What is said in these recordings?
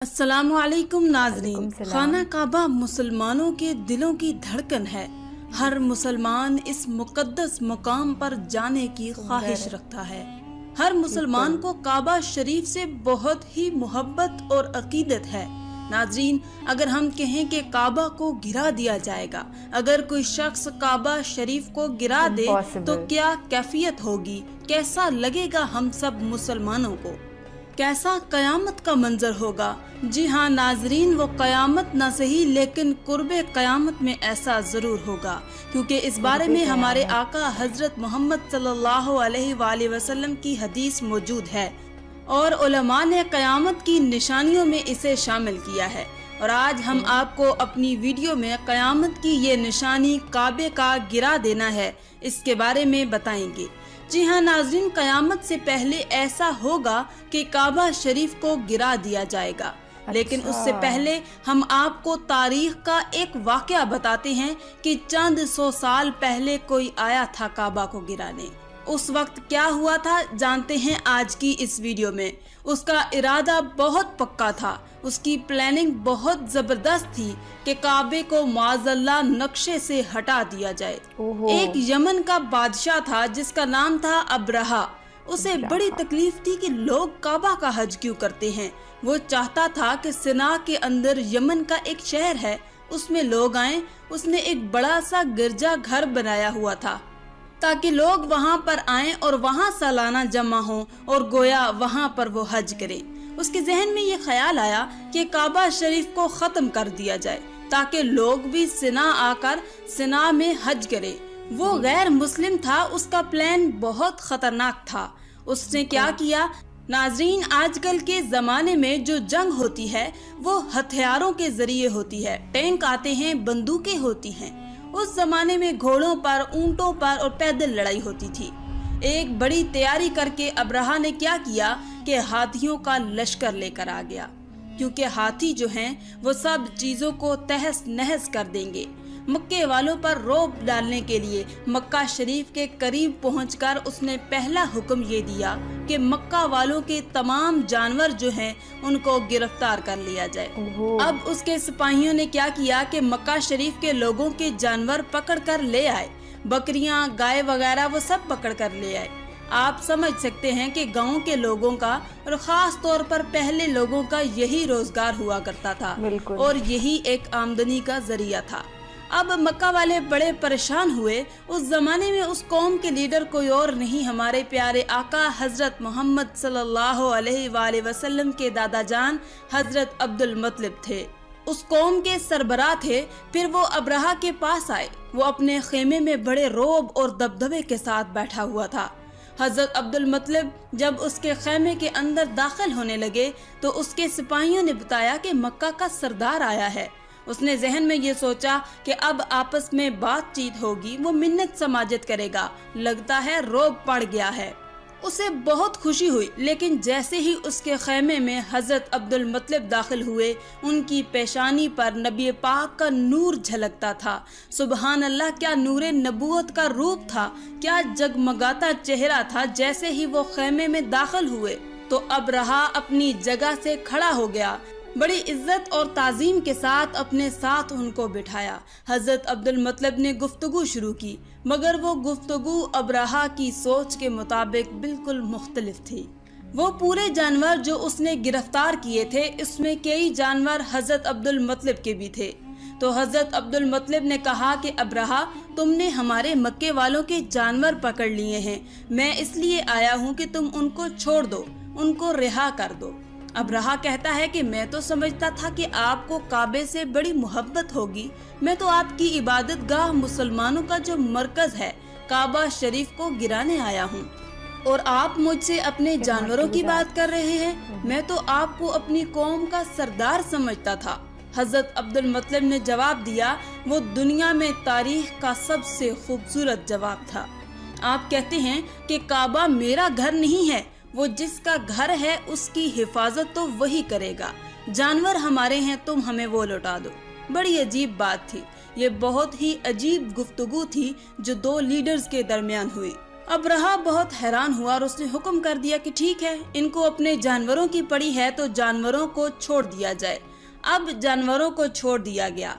अस्सलामु अलैकुम नाज़रीन। खाना काबा मुसलमानों के दिलों की धड़कन है। हर मुसलमान इस मुकद्दस मुकाम पर जाने की ख्वाहिश रखता है। हर मुसलमान को काबा शरीफ से बहुत ही मोहब्बत और अकीदत है। नाज़रीन, अगर हम कहें कि काबा को गिरा दिया जाएगा, अगर कोई शख्स काबा शरीफ को गिरा दे तो क्या कैफियत होगी, कैसा लगेगा हम सब मुसलमानों को, कैसा कयामत का मंजर होगा। जी हाँ नाजरीन, वो कयामत ना सही लेकिन कुर्बे कयामत में ऐसा जरूर होगा, क्योंकि इस बारे में हमारे आका हजरत मोहम्मद सल्लल्लाहु अलैहि वसल्लम की हदीस मौजूद है और उलमा ने कयामत की निशानियों में इसे शामिल किया है। और आज हम आपको अपनी वीडियो में कयामत की ये निशानी काबे का गिरा देना है, इसके बारे में बताएंगे। जी हाँ नाज़रीन, कयामत से पहले ऐसा होगा कि काबा शरीफ को गिरा दिया जाएगा। लेकिन उससे पहले हम आपको तारीख का एक वाकया बताते हैं कि चंद 100 साल पहले कोई आया था काबा को गिराने। उस वक्त क्या हुआ था जानते हैं आज की इस वीडियो में। उसका इरादा बहुत पक्का था, उसकी प्लानिंग बहुत जबरदस्त थी कि काबे को माज़अल्लाह नक्शे से हटा दिया जाए। एक यमन का बादशाह था जिसका नाम था अब्रहा। उसे बड़ी तकलीफ थी कि लोग काबा का हज क्यों करते हैं। वो चाहता था कि सिना के अंदर यमन का एक शहर है, उसमें लोग आएं। उसने एक बड़ा सा गिरजा घर बनाया हुआ था ताकि लोग वहाँ पर आएं और वहाँ सालाना जमा हों और गोया वहाँ पर वो हज करें। उसके जहन में ये ख्याल आया कि काबा शरीफ को ख़त्म कर दिया जाए ताकि लोग भी सिना आकर सिना में हज करें। वो गैर मुस्लिम था, उसका प्लान बहुत खतरनाक था। उसने क्या किया नाजरीन, आजकल के ज़माने में जो जंग होती है वो हथियारों के ज़रिए होती है। टैंक आते हैं, बंदूकें होती हैं। उस जमाने में घोड़ों पर, ऊंटों पर और पैदल लड़ाई होती थी। एक बड़ी तैयारी करके अब्रहा ने क्या किया कि हाथियों का लश्कर लेकर आ गया, क्योंकि हाथी जो हैं वो सब चीज़ों को तहस नहस कर देंगे। मक्के वालों पर रौब डालने के लिए मक्का शरीफ के करीब पहुंचकर उसने पहला हुक्म ये दिया कि मक्का वालों के तमाम जानवर जो हैं उनको गिरफ्तार कर लिया जाए। अब उसके सिपाहियों ने क्या किया कि मक्का शरीफ के लोगों के जानवर पकड़ कर ले आए, बकरियां, गाय वगैरह वो सब पकड़ कर ले आए। आप समझ सकते हैं कि गांव के लोगों का और खास तौर पर पहले लोगों का यही रोजगार हुआ करता था और यही एक आमदनी का जरिया था। अब मक्का वाले बड़े परेशान हुए। उस जमाने में उस कौम के लीडर कोई और नहीं, हमारे प्यारे आका हजरत मोहम्मद सल्लल्लाहु अलैहि वसल्लम के दादा जान हजरत अब्दुल मुत्तलिब थे। उस कौम के सरबराह थे। फिर वो अब्रहा के पास आए। वो अपने खेमे में बड़े रोब और दबदबे के साथ बैठा हुआ था। हजरत अब्दुल मुत्तलिब जब उसके खेमे के अंदर दाखिल होने लगे तो उसके सिपाहियों ने बताया कि मक्का का सरदार आया है। उसने जहन में ये सोचा कि अब आपस में बातचीत होगी, वो मिन्नत समाजत करेगा। लगता है रोब पड़ गया है। उसे बहुत खुशी हुई, लेकिन जैसे ही उसके खेमे में हजरत अब्दुल मुत्तलिब दाखिल हुए, उनकी पेशानी पर नबी पाक का नूर झलकता था। सुबहान अल्लाह, क्या नूरे नबूवत का रूप था, क्या जगमगाता चेहरा था। जैसे ही वो खेमे में दाखिल हुए तो अब्रहा अपनी जगह से खड़ा हो गया। बड़ी इज्जत और ताजीम के साथ अपने साथ उनको बिठाया। हजरत अब्दुल मुत्तलिब ने गुफ्तगू शुरू की, मगर वो गुफ्तगू अब्रहा की सोच के मुताबिक बिल्कुल मुख्तलिफ थी। वो पूरे जानवर जो उसने गिरफ्तार किए थे, इसमें कई जानवर हजरत अब्दुल मुत्तलिब के भी थे। तो हजरत अब्दुल मुत्तलिब ने कहा कि अब्रहा, तुमने हमारे मक्के वालों के जानवर पकड़ लिए हैं, मैं इसलिए आया हूँ कि तुम उनको छोड़ दो, उनको रिहा कर दो। अब्रहा कहता है कि मैं तो समझता था कि आपको काबे से बड़ी मोहब्बत होगी। मैं तो आपकी इबादत गाह मुसलमानों का जो मरकज है काबा शरीफ को गिराने आया हूँ और आप मुझसे अपने जानवरों की बात कर रहे हैं। मैं तो आपको अपनी कौम का सरदार समझता था। हजरत अब्दुल मुत्तलिब ने जवाब दिया, वो दुनिया में तारीख का सबसे खूबसूरत जवाब था। आप कहते हैं कि काबा मेरा घर नहीं है, वो जिसका घर है उसकी हिफाजत तो वही करेगा। जानवर हमारे हैं, तुम हमें वो लौटा दो। बड़ी अजीब बात थी। ये बहुत ही अजीब गुफ्तगू थी जो दो लीडर्स के दरमियान हुई। ابرہا بہت حیران ہوا اور اس نے حکم کر دیا کہ ٹھیک ہے، ان کو اپنے جانوروں کی پڑی ہے تو جانوروں کو چھوڑ دیا جائے۔ اب جانوروں کو چھوڑ دیا گیا۔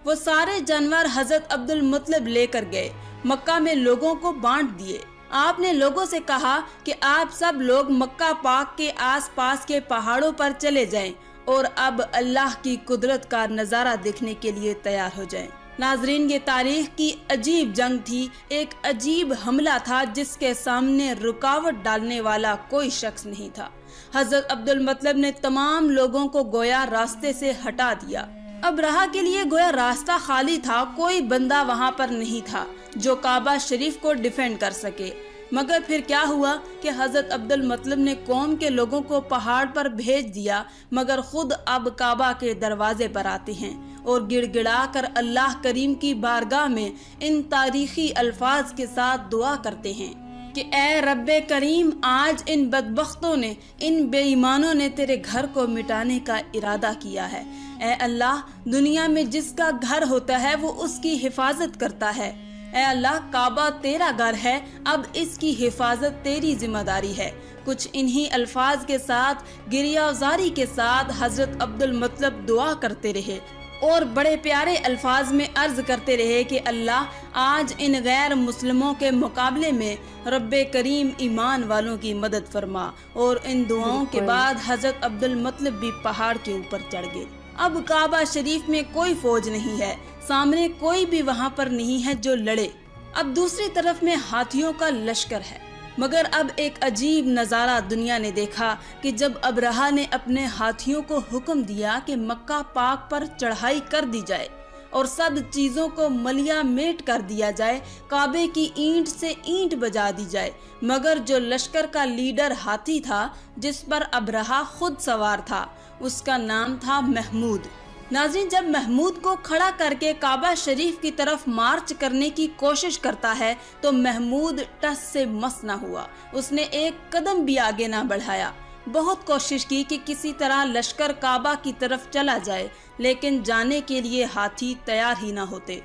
وہ سارے جانور حضرت عبد المطلب لے کر گئے، مکہ میں لوگوں کو بانٹ دیے۔ آپ نے لوگوں سے کہا کہ آپ سب لوگ مکہ پاک کے آس پاس کے پہاڑوں پر چلے جائیں اور اب اللہ کی قدرت کا نظارہ دیکھنے کے لیے تیار ہو جائیں۔ ناظرین، یہ تاریخ کی عجیب جنگ تھی، ایک عجیب حملہ تھا جس کے سامنے رکاوٹ ڈالنے والا کوئی شخص نہیں تھا۔ حضرت عبد المطلب نے تمام لوگوں کو گویا راستے سے ہٹا دیا۔ ابرہا کے لیے گویا راستہ خالی تھا، کوئی بندہ وہاں پر نہیں تھا جو کعبہ شریف کو ڈیفینڈ کر سکے۔ مگر پھر کیا ہوا کہ حضرت عبد المطلب نے قوم کے لوگوں کو پہاڑ پر بھیج دیا، مگر خود اب کعبہ کے دروازے پر آتے ہیں اور گڑ گڑا کر اللہ کریم کی بارگاہ میں ان تاریخی الفاظ کے ساتھ دعا کرتے ہیں کہ اے رب کریم، آج ان بدبختوں نے، ان بے ایمانوں نے تیرے گھر کو مٹانے کا ارادہ کیا ہے۔ اے اللہ، دنیا میں جس کا گھر ہوتا ہے وہ اس کی حفاظت کرتا ہے۔ اے اللہ، کعبہ تیرا گھر ہے، اب اس کی حفاظت تیری ذمہ داری ہے۔ کچھ انہی الفاظ کے ساتھ، گریہ زاری کے ساتھ حضرت عبد المطلب دعا کرتے رہے اور بڑے پیارے الفاظ میں عرض کرتے رہے کہ اللہ، آج ان غیر مسلموں کے مقابلے میں رب کریم ایمان والوں کی مدد فرما۔ اور ان دعاؤں کے بعد حضرت عبد المطلب بھی پہاڑ کے اوپر چڑھ گئے۔ اب کعبہ شریف میں کوئی فوج نہیں ہے، سامنے کوئی بھی وہاں پر نہیں ہے جو لڑے۔ اب دوسری طرف میں ہاتھیوں کا لشکر ہے۔ مگر اب ایک عجیب نظارہ دنیا نے دیکھا کہ جب ابرہا نے اپنے ہاتھیوں کو حکم دیا کہ مکہ پاک پر چڑھائی کر دی جائے اور سب چیزوں کو ملیا میٹ کر دیا جائے، کعبے کی اینٹ سے اینٹ بجا دی جائے، مگر جو لشکر کا لیڈر ہاتھی تھا جس پر ابرہا خود سوار تھا، اس کا نام تھا محمود۔ ناظرین، جب محمود کو کھڑا کر کے کعبہ شریف کی طرف مارچ کرنے کی کوشش کرتا ہے تو محمود ٹس سے مس نہ ہوا، اس نے ایک قدم بھی آگے نہ بڑھایا۔ بہت کوشش کی کہ کسی طرح لشکر کعبہ کی طرف چلا جائے، لیکن جانے کے لیے ہاتھی تیار ہی نہ ہوتے۔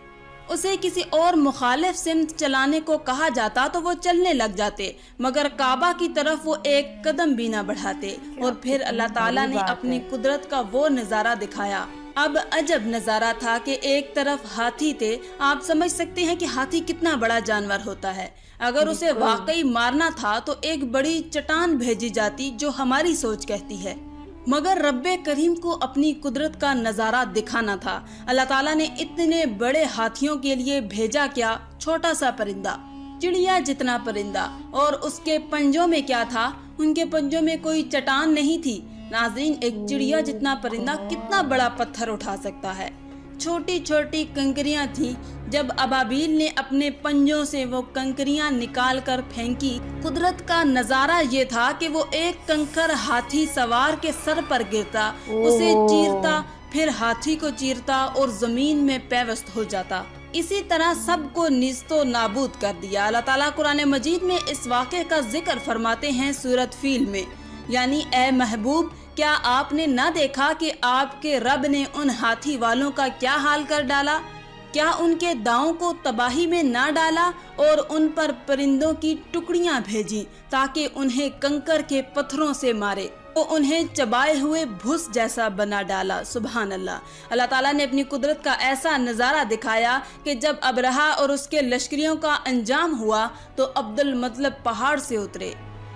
اسے کسی اور مخالف سمت چلانے کو کہا جاتا تو وہ چلنے لگ جاتے، مگر کعبہ کی طرف وہ ایک قدم بھی نہ بڑھاتے۔ اور پھر اللہ تعالیٰ نے اپنی قدرت کا وہ نظارہ دکھایا۔ اب عجب نظارہ تھا کہ ایک طرف ہاتھی تھے، آپ سمجھ سکتے ہیں کہ ہاتھی کتنا بڑا جانور ہوتا ہے۔ اگر اسے واقعی مارنا تھا تو ایک بڑی چٹان بھیجی جاتی جو ہماری سوچ کہتی ہے، مگر رب کریم کو اپنی قدرت کا نظارہ دکھانا تھا۔ اللہ تعالیٰ نے اتنے بڑے ہاتھیوں کے لیے بھیجا کیا، چھوٹا سا پرندہ، چڑیا جتنا پرندہ، اور اس کے پنجوں میں کیا تھا؟ ان کے پنجوں میں کوئی چٹان نہیں تھی۔ ناظرین، ایک چڑیا جتنا پرندہ کتنا بڑا پتھر اٹھا سکتا ہے؟ چھوٹی چھوٹی کنکریاں تھیں۔ جب ابابیل نے اپنے پنجوں سے وہ کنکریاں نکال کر پھینکی، قدرت کا نظارہ یہ تھا کہ وہ ایک کنکر ہاتھی سوار کے سر پر گرتا، اسے چیرتا، پھر ہاتھی کو چیرتا اور زمین میں پیوست ہو جاتا۔ اسی طرح سب کو نیست و نابود کر دیا۔ اللہ تعالیٰ قرآن مجید میں اس واقعے کا ذکر فرماتے ہیں سورۃ فیل میں، یعنی اے محبوب، کیا آپ نے نہ دیکھا کہ آپ کے رب نے ان ہاتھی والوں کا کیا حال کر ڈالا؟ کیا ان کے داؤں کو تباہی میں نہ ڈالا اور ان پر پرندوں کی ٹکڑیاں بھیجی تاکہ انہیں کنکر کے پتھروں سے مارے، وہ انہیں چبائے ہوئے بھس جیسا بنا ڈالا۔ سبحان اللہ۔ اللہ تعالیٰ نے اپنی قدرت کا ایسا نظارہ دکھایا کہ جب ابرہا اور اس کے لشکریوں کا انجام ہوا تو عبد المطلب پہاڑ سے اترے،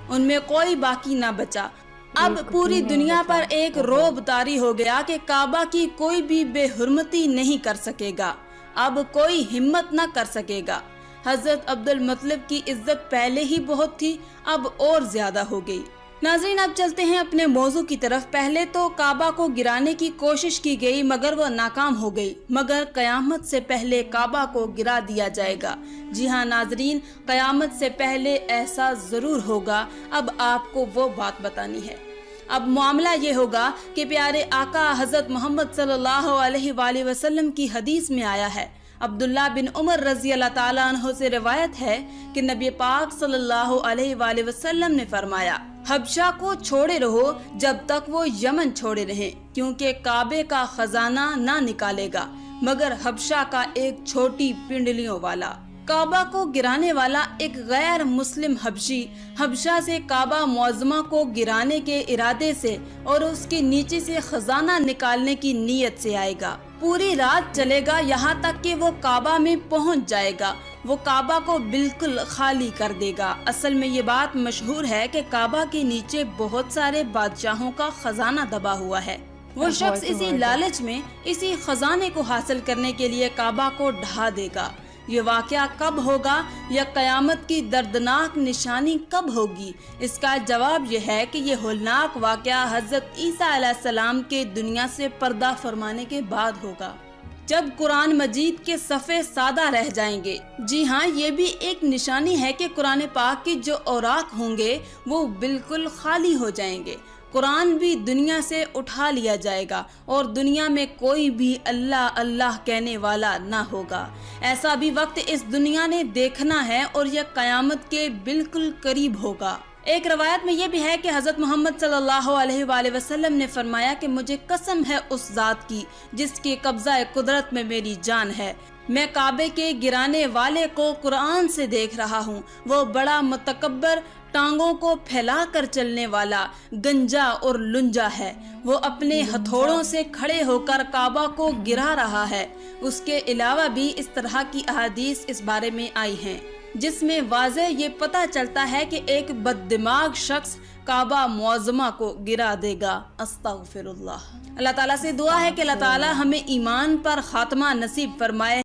ان میں کوئی باقی نہ بچا۔ اب پوری دنیا پر ایک رعب طاری ہو گیا کہ کعبہ کی کوئی بھی بے حرمتی نہیں کر سکے گا، اب کوئی ہمت نہ کر سکے گا۔ حضرت عبد المطلب کی عزت پہلے ہی بہت تھی، اب اور زیادہ ہو گئی۔ ناظرین، اب چلتے ہیں اپنے موضوع کی طرف۔ پہلے تو کعبہ کو گرانے کی کوشش کی گئی مگر وہ ناکام ہو گئی، مگر قیامت سے پہلے کعبہ کو گرا دیا جائے گا۔ جی ہاں ناظرین، قیامت سے پہلے ایسا ضرور ہوگا۔ اب آپ کو وہ بات بتانی ہے۔ اب معاملہ یہ ہوگا کہ پیارے آقا حضرت محمد صلی اللہ علیہ وآلہ وسلم کی حدیث میں آیا ہے، عبداللہ بن عمر رضی اللہ تعالیٰ عنہ سے روایت ہے کہ نبی پاک صلی اللہ علیہ وآلہ وسلم نے فرمایا، حبشہ کو چھوڑے رہو جب تک وہ یمن چھوڑے رہیں، کیونکہ کعبے کا خزانہ نہ نکالے گا مگر حبشہ کا ایک چھوٹی پنڈلیوں والا۔ काबा को गिराने वाला एक गैर मुस्लिम हबशी हबशा से काबा मुअज़्ज़मा को गिराने के इरादे से और उसके नीचे से खजाना निकालने की नीयत से आएगा। पूरी रात चलेगा, यहाँ तक कि वो काबा में पहुँच जाएगा। वो काबा को बिल्कुल खाली कर देगा। असल में ये बात मशहूर है कि काबा के नीचे बहुत सारे बादशाहों का खजाना दबा हुआ है। वो शख्स इसी लालच में इसी खजाने को हासिल करने के लिए काबा को ढा देगा। ये वाक़या कब होगा या क़यामत की दर्दनाक निशानी कब होगी? इसका जवाब यह है कि ये होलनाक वाक़या हज़रत ईसा अलैहिस्सलाम के दुनिया से पर्दा फरमाने के बाद होगा, जब कुरान मजीद के सफ़े सादा रह जाएंगे। जी हाँ, ये भी एक निशानी है कि कुरान पाक की जो औराक होंगे वो बिल्कुल खाली हो जाएंगे। कुरान भी दुनिया से उठा लिया जाएगा और दुनिया में कोई भी अल्लाह अल्लाह कहने वाला ना होगा। ऐसा भी वक्त इस दुनिया ने देखना है और यह क़यामत के बिल्कुल करीब होगा। एक रवायत में यह भी है कि हज़रत मोहम्मद सल्लल्लाहु अलैहि वसल्लम ने फरमाया कि मुझे कसम है उस ज़ात की जिसके कब्ज़ा कुदरत में मेरी जान है, मैं काबे के गिराने वाले को कुरान से देख रहा हूँ। वो बड़ा मुतकब्बर, टांगों को फैला कर चलने वाला, गंजा और लुंजा है। वो अपने हथौड़ों से खड़े होकर काबा को गिरा रहा है। उसके अलावा भी इस तरह की अहादीस इस बारे में आई हैं, जिसमें वाज़े ये पता चलता है कि एक बददिमाग शख्स काबा मुअज़्ज़मा को गिरा देगा। अस्तगफिरुल्लाह। अल्लाह ताला से दुआ है कि अल्लाह ताला हमें ईमान पर खात्मा नसीब फरमाए।